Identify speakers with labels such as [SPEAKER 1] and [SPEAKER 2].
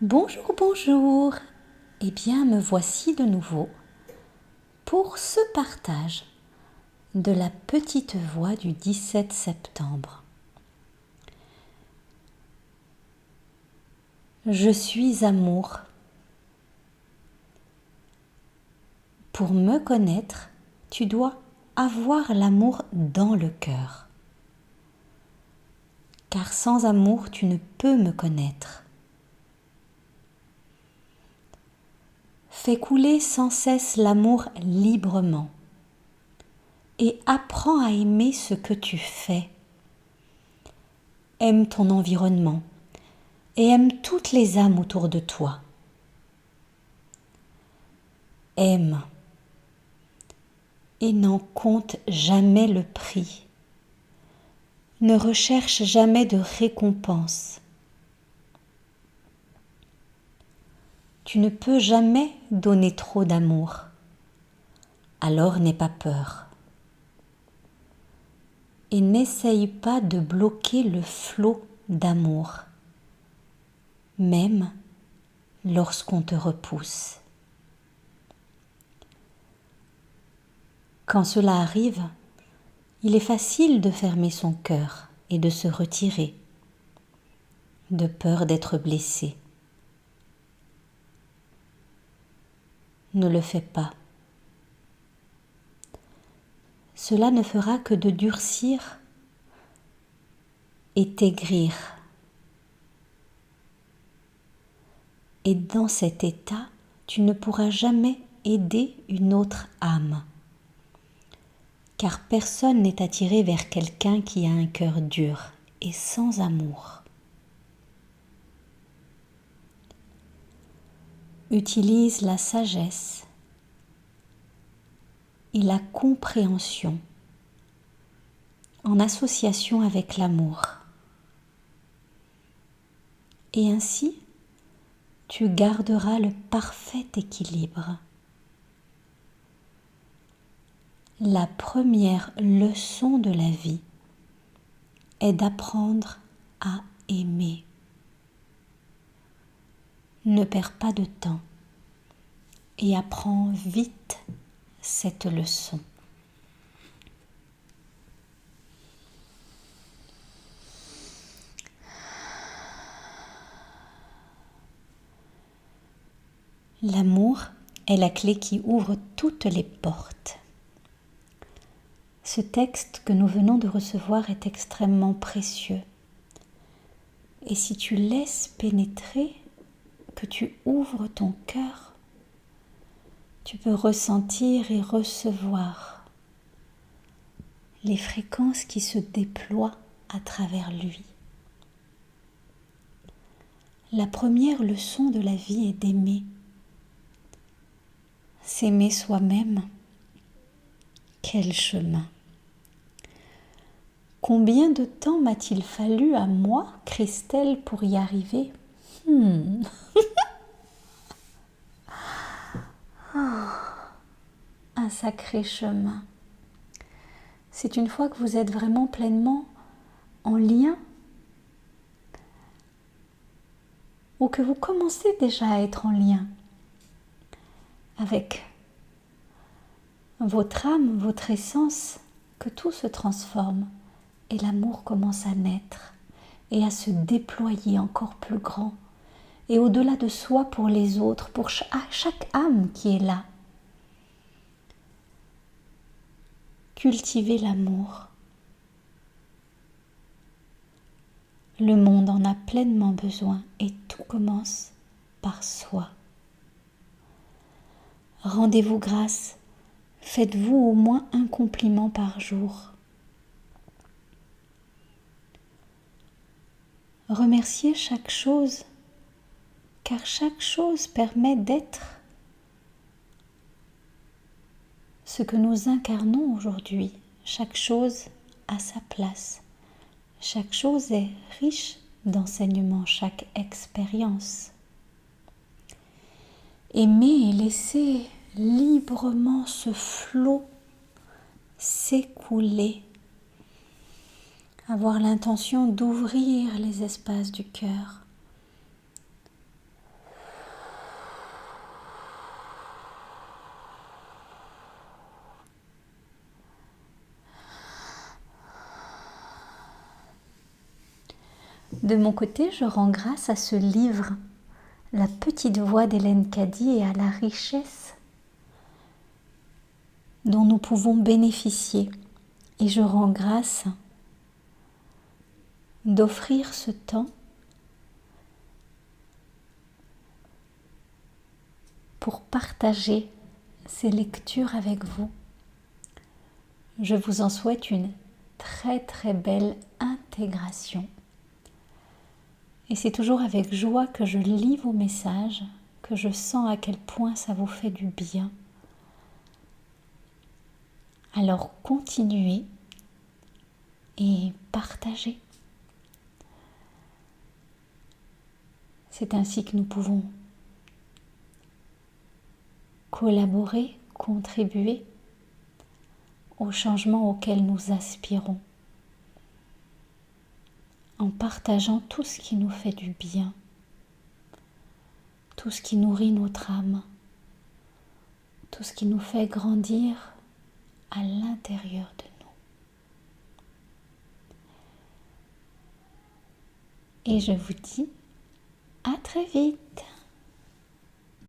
[SPEAKER 1] Bonjour, bonjour. Eh bien, me voici de nouveau pour ce partage de la petite voix du 17 septembre. Je suis amour. Pour me connaître, tu dois avoir l'amour dans le cœur. Car sans amour, tu ne peux me connaître. Fais couler sans cesse l'amour librement et apprends à aimer ce que tu fais. Aime ton environnement et aime toutes les âmes autour de toi. Aime et n'en compte jamais le prix. Ne recherche jamais de récompense. Tu ne peux jamais donner trop d'amour. Alors n'aie pas peur. Et n'essaye pas de bloquer le flot d'amour, même lorsqu'on te repousse. Quand cela arrive, il est facile de fermer son cœur et de se retirer, de peur d'être blessé. Ne le fais pas. Cela ne fera que de durcir et t'aigrir. Et dans cet état, tu ne pourras jamais aider une autre âme. Car personne n'est attiré vers quelqu'un qui a un cœur dur et sans amour. Utilise la sagesse et la compréhension en association avec l'amour. Et ainsi, tu garderas le parfait équilibre. La première leçon de la vie est d'apprendre à aimer. Ne perds pas de temps et apprends vite cette leçon. L'amour est la clé qui ouvre toutes les portes. Ce texte que nous venons de recevoir est extrêmement précieux. Et si tu laisses pénétrer, que tu ouvres ton cœur, tu peux ressentir et recevoir les fréquences qui se déploient à travers lui. La première leçon de la vie est d'aimer. S'aimer soi-même, quel chemin! Combien de temps m'a-t-il fallu à moi, Christelle, pour y arriver? Un sacré chemin. C'est une fois que vous êtes vraiment pleinement en lien ou que vous commencez déjà à être en lien avec votre âme, votre essence, que tout se transforme et l'amour commence à naître et à se déployer encore plus grand et au-delà de soi pour les autres, pour chaque âme qui est là. Cultivez l'amour. Le monde en a pleinement besoin et tout commence par soi. Rendez-vous grâce. Faites-vous au moins un compliment par jour. Remerciez chaque chose, car chaque chose permet d'être ce que nous incarnons aujourd'hui. Chaque chose a sa place. Chaque chose est riche d'enseignements, chaque expérience. Aimez et laissez librement ce flot s'écouler. Avoir l'intention d'ouvrir les espaces du cœur De mon côté, je rends grâce à ce livre, La petite voix d'Hélène Caddy, et à la richesse dont nous pouvons bénéficier. Et je rends grâce d'offrir ce temps pour partager ces lectures avec vous. Je vous en souhaite une très très belle intégration. Et c'est toujours avec joie que je lis vos messages, que je sens à quel point ça vous fait du bien. Alors continuez et partagez. C'est ainsi que nous pouvons collaborer, contribuer au changement auquel nous aspirons, en partageant tout ce qui nous fait du bien, tout ce qui nourrit notre âme, tout ce qui nous fait grandir à l'intérieur de nous. Et je vous dis à très vite.